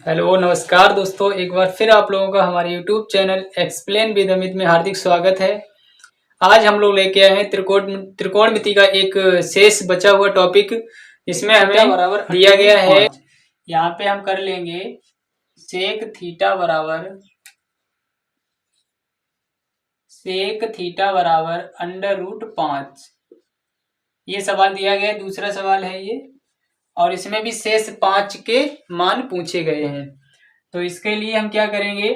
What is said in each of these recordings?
Hello नमस्कार दोस्तों, एक बार फिर आप लोगों का हमारे YouTube channel explain with Amit में हार्दिक स्वागत है। आज हम लोग लेके आए हैं त्रिकोणमिति का एक शेष बचा हुआ टॉपिक, जिसमें हमें बराबर दिया गया है। यहाँ पे हम कर लेंगे सेक थीटा बराबर √5। ये सवाल दिया गया है, दूसरा सवाल है ये, और इसमें भी शेष 5 के मान पूछे गए हैं। तो इसके लिए हम क्या करेंगे,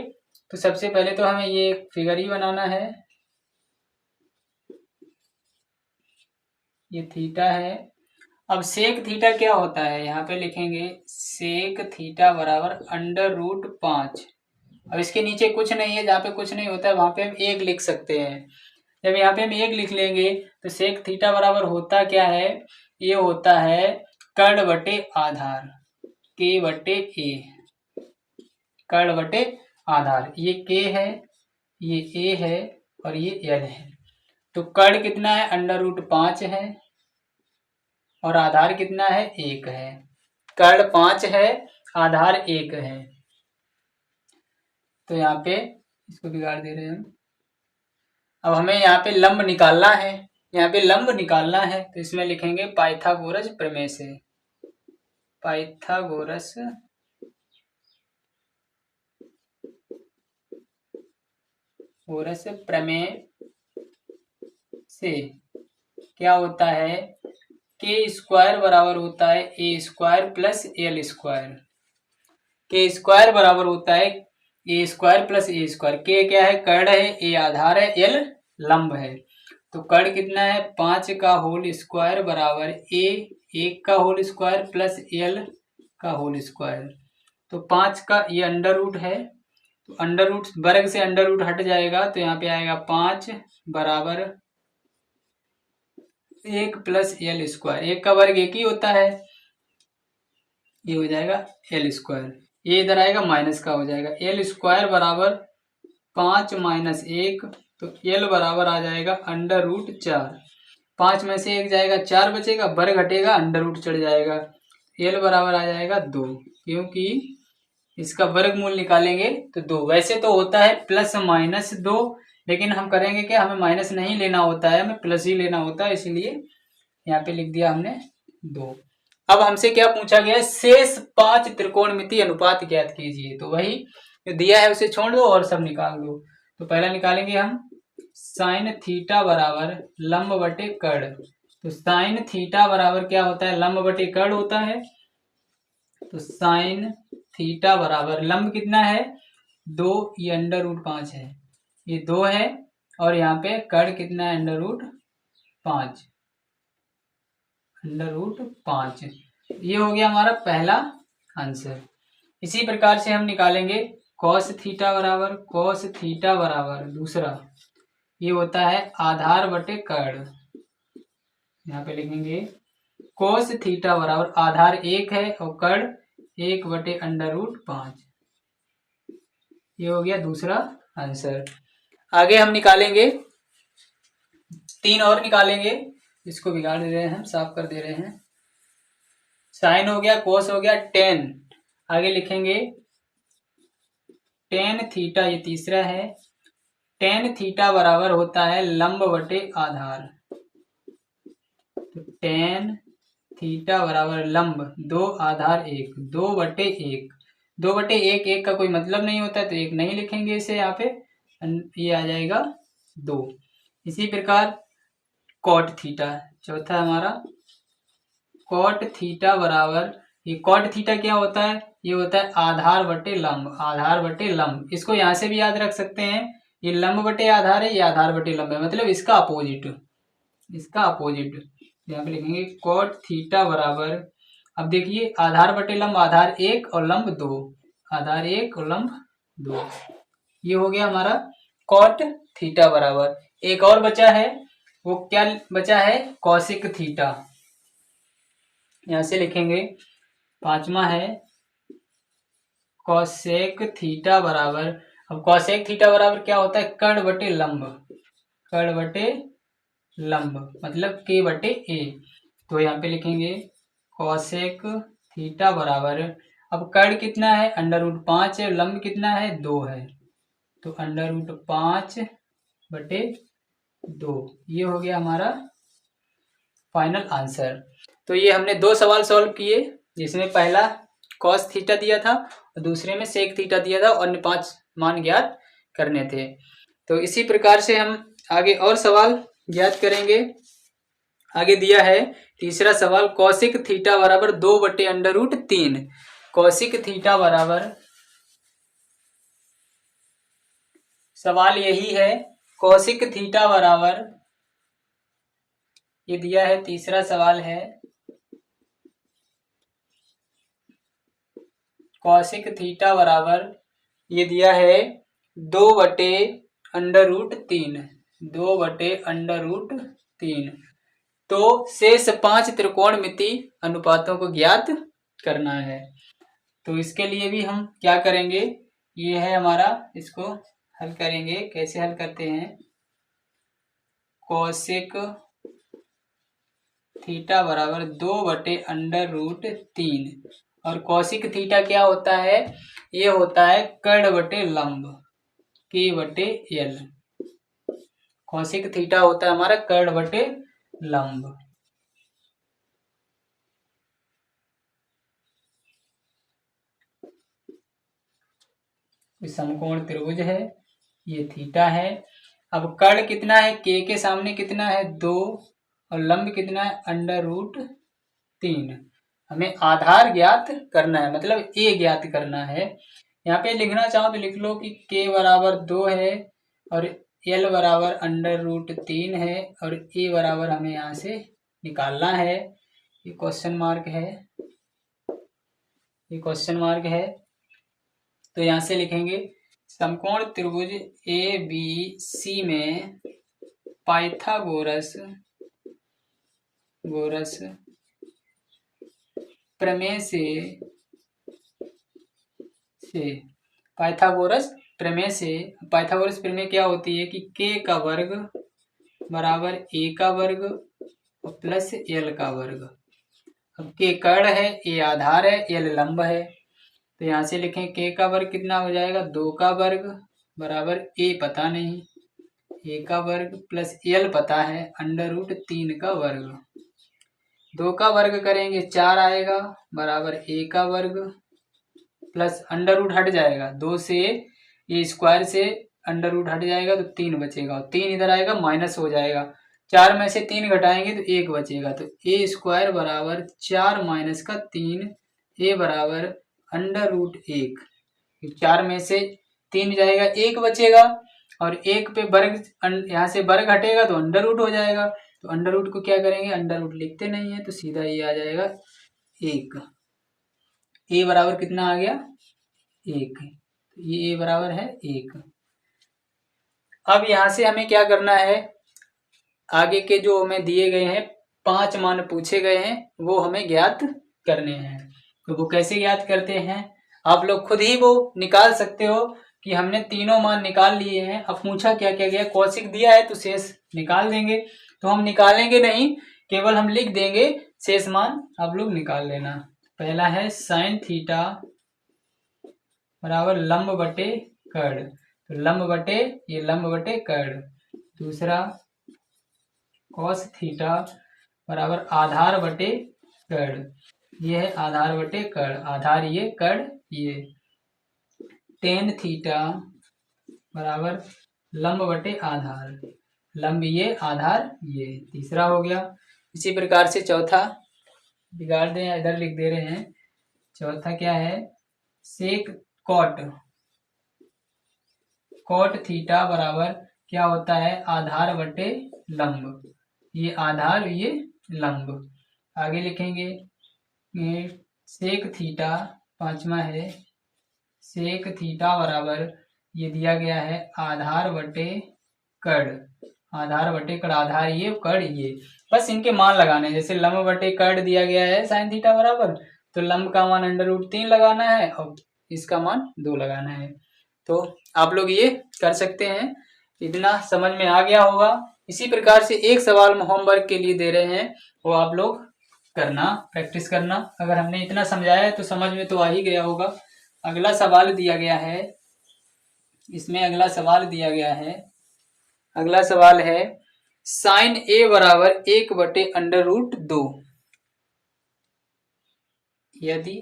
तो सबसे पहले तो हमें ये फिगर ही बनाना है। ये थीटा है। अब सेक थीटा क्या होता है, यहाँ पे लिखेंगे सेक थीटा बराबर √5। अब इसके नीचे कुछ नहीं है, जहाँ पे कुछ नहीं होता है वहां पे हम 1 लिख सकते हैं। जब यहाँ पे हम 1 लिख लेंगे तो सेक थीटा बराबर होता क्या है, ये होता है कर्ण बटे आधार, के बटे ए। कर्ण बटे आधार, ये के है, ये ए है और ये एल है। तो कर्ण कितना है, √5 है और आधार कितना है, 1 है। कर्ण 5 है, आधार 1 है। तो यहाँ पे इसको बिगाड़ दे रहे हैं हम। अब हमें यहाँ पे लंब निकालना है, यहाँ पे लंब निकालना है, तो इसमें लिखेंगे पाइथागोरस प्रमेय से। पाइथागोरस प्रमेय से क्या होता है, के स्क्वायर बराबर होता है ए स्क्वायर प्लस एल स्क्वायर। के स्क्वायर बराबर होता है ए स्क्वायर प्लस ए स्क्वायर। के क्या है, कर्ण है, ए आधार है, एल लंब है। तो कर्ण कितना है, 5 का होल स्क्वायर बराबर ए 1 का होल स्क्वायर प्लस एल का होल स्क्वायर। तो 5 का ये अंडर रूट है, तो अंडर रूट वर्ग से अंडर रूट हट जाएगा, तो यहाँ पे आएगा 5 बराबर 1 प्लस एल स्क्वायर। 1 का वर्ग 1 ही होता है, ये हो जाएगा एल स्क्वायर। ये इधर आएगा माइनस का हो जाएगा, एल स्क्वायर बराबर 5 माइनस 1, तो एल बराबर आ जाएगा √4। 5 में से 1 जाएगा, 4 बचेगा, वर्ग घटेगा, अंडर रूट चढ़ जाएगा, एल बराबर आ जाएगा 2। क्योंकि इसका वर्गमूल निकालेंगे तो 2। वैसे तो होता है ±2, लेकिन हम करेंगे कि हमें माइनस नहीं लेना होता है, हमें प्लस ही लेना होता है, इसलिए यहाँ पे लिख दिया हमने 2। अब हमसे क्या पूछा गया है, शेष 5 त्रिकोणमिति अनुपात ज्ञात कीजिए। तो वही जो दिया है उसे छोड़ दो और सब निकाल दो। तो पहला निकालेंगे हम साइन थीटा बराबर लंब बटे कर्ण। तो साइन थीटा बराबर क्या होता है, लंब बटे कर्ण होता है। तो साइन थीटा बराबर लंब कितना है, 2, ये √5 है, ये 2 है, और यहाँ पे कर्ण कितना है, √5। √5 ये हो गया हमारा पहला आंसर। इसी प्रकार से हम निकालेंगे cos थीटा बराबर दूसरा, ये होता है आधार बटे कर्ण। यहाँ पे लिखेंगे cos थीटा बराबर आधार 1 है और कर्ण 1 बटे √5। ये हो गया दूसरा आंसर। आगे हम निकालेंगे 3 और निकालेंगे, इसको बिगाड़ दे रहे हैं हम, साफ कर दे रहे हैं। साइन हो गया, कोस हो गया, टेन। आगे लिखेंगे टेन थीटा, ये तीसरा है। टेन थीटा बराबर होता है लंब बटे आधार। तो टेन थीटा बराबर लंब 2 आधार 1, 2/1। 2/1, 1 का कोई मतलब नहीं होता, तो 1 नहीं लिखेंगे इसे, यहाँ पे ये आ जाएगा 2। इसी प्रकार कॉट थीटा चौथा हमारा, कॉट थीटा बराबर, ये कॉट थीटा क्या होता है, ये होता है आधार बटे लंब। आधार बटे लंब, इसको यहाँ से भी याद रख सकते हैं, ये लंब बटे आधार है, ये आधार बटे लंब है, मतलब इसका अपोजिट। इसका अपोजिट यहाँ पे लिखेंगे कॉट थीटा बराबर, अब देखिए आधार बटे लंब, आधार 1 और लंब 2, आधार 1 और लंब 2। ये हो गया हमारा कॉट थीटा बराबर। एक और बचा है, वो क्या बचा है, कौशिक थीटा। यहां से लिखेंगे पांचवा है कौशिक थीटा बराबर। अब कौशिक थीटा बराबर क्या होता है, कर्ण बटे लंब। कर्ण बटे लंब मतलब k बटे a। तो यहाँ पे लिखेंगे कौशिक थीटा बराबर अब कर्ण कितना है, √5 है, लंब कितना है, 2 है, तो √5/2, ये हो गया हमारा फाइनल आंसर। तो ये हमने 2 सवाल सॉल्व किए, जिसमें पहला cos थीटा दिया था और दूसरे में sec थीटा दिया था और 5 मान ज्ञात करने थे। तो इसी प्रकार से हम आगे और सवाल ज्ञात करेंगे। आगे दिया है तीसरा सवाल, कौशिक थीटा बराबर 2/√3। कौशिक थीटा बराबर, सवाल यही है, कौशिक थीटा बराबर, ये दिया है तीसरा सवाल है, कौशिक थीटा बराबर ये दिया है 2/√3, 2/√3। तो शेष 5 त्रिकोणमिति अनुपातों को ज्ञात करना है। तो इसके लिए भी हम क्या करेंगे, ये है हमारा, इसको हल करेंगे। कैसे हल करते हैं, कौशिक थीटा बराबर 2/√3, और कौशिक थीटा क्या होता है, ये होता है कर्ण बटे लंब, K/L। कौशिक थीटा होता है हमारा कर्ण बटे लंब। समकोण त्रिभुज है, ये थीटा है। अब कर्ण कितना है, K के सामने कितना है, 2, और लंब कितना है, √3। हमें आधार ज्ञात करना है, मतलब A ज्ञात करना है। यहाँ पे लिखना चाहो तो लिख लो कि K बराबर 2 है और L बराबर √3 है और A बराबर हमें यहाँ से निकालना है। ये क्वेश्चन मार्क है, ये क्वेश्चन मार्क है। तो यहाँ से लिखेंगे, समकोण त्रिभुज ABC में पाइथागोरस प्रमेय से पाइथागोरस प्रमेय क्या होती है कि K का वर्ग बराबर A का वर्ग और प्लस L का वर्ग। अब K कर्ण है, A आधार है, L लंब है, तो यहाँ से लिखें K का वर्ग कितना हो जाएगा, 2 का वर्ग बराबर A पता नहीं, A का वर्ग प्लस L पता है, √3 का वर्ग। 2 का वर्ग करेंगे 4 आएगा बराबर A का वर्ग प्लस √ हट जाएगा, 2 से ये स्क्वायर से √ हट जाएगा तो 3 बचेगा, 3 इधर आएगा माइनस हो जाएगा, 4 में से 3 घटाएंगे तो 1 बचेगा, तो A² बराबर 4 माइनस का 3, A बराबर √1। 4 में से 3 जाएगा, 1 बचेगा, और 1 पे वर्ग, यहाँ से वर्ग हटेगा तो √ हो जाएगा, तो √ को क्या करेंगे, √ लिखते नहीं है तो सीधा ये आ जाएगा 1। A बराबर कितना आ गया, 1, ये A बराबर है 1। अब यहाँ से हमें क्या करना है, आगे के जो हमें दिए गए हैं 5 मान पूछे गए हैं वो हमें ज्ञात करने हैं। तो वो कैसे ज्ञात करते हैं, आप लोग खुद ही वो निकाल सकते हो कि हमने तीनों मान निकाल लिए हैं। अब पूछा क्या क्या गया, कौशिक दिया है तो शेष निकाल देंगे, तो हम निकालेंगे नहीं, केवल हम लिख देंगे, शेष मान आप लोग निकाल लेना। पहला है sin थीटा बराबर लंब बटे कर्ण, तो लंब बटे कर्ण। दूसरा cos थीटा बराबर आधार बटे कर्ण, ये है आधार बटे कर्ण, आधार ये कर्ण ये। tan थीटा बराबर लंब बटे आधार, लंब ये आधार ये। तीसरा हो गया। इसी प्रकार से चौथा बिगाड़ दें या इधर लिख दे रहे हैं। चौथा क्या है, सेक कॉट थीटा बराबर क्या होता है, आधार बटे लंब, ये आधार ये लंब। आगे लिखेंगे सेक थीटा, पांचवा है सेक थीटा बराबर ये दिया गया है आधार बटे कर्ण, आधार बटे कर्ण, आधार ये कर्ण ये। बस इनके मान लगाने, जैसे लंब बटे कर्ण दिया गया है साइन थीटा बराबर, तो लंब का मान √3 लगाना है और इसका मान 2 लगाना है। तो आप लोग ये कर सकते हैं, इतना समझ में आ गया होगा। इसी प्रकार से एक सवाल होमवर्क के लिए दे रहे हैं, वो आप लोग करना, प्रैक्टिस करना। अगर हमने इतना समझाया है तो समझ में तो आ ही गया होगा। अगला सवाल दिया गया है, इसमें अगला सवाल दिया गया है, अगला सवाल है साइन ए बराबर 1/√2। यदि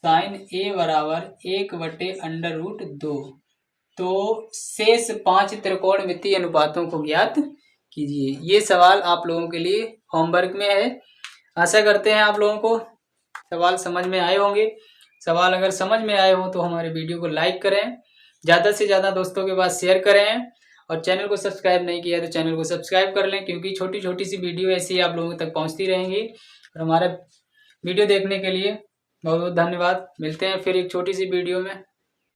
साइन ए बराबर 1/√2 तो शेष 5 त्रिकोणमितीय अनुपातों को ज्ञात कीजिए। ये सवाल आप लोगों के लिए होमवर्क में है। आशा करते हैं आप लोगों को सवाल समझ में आए होंगे। सवाल अगर समझ में आए हो तो हमारे वीडियो को लाइक करें, ज़्यादा से ज़्यादा दोस्तों के पास शेयर करें, और चैनल को सब्सक्राइब नहीं किया तो चैनल को सब्सक्राइब कर लें, क्योंकि छोटी छोटी सी वीडियो ऐसी आप लोगों तक पहुंचती रहेंगी। और हमारा वीडियो देखने के लिए बहुत बहुत धन्यवाद। मिलते हैं फिर एक छोटी सी वीडियो में।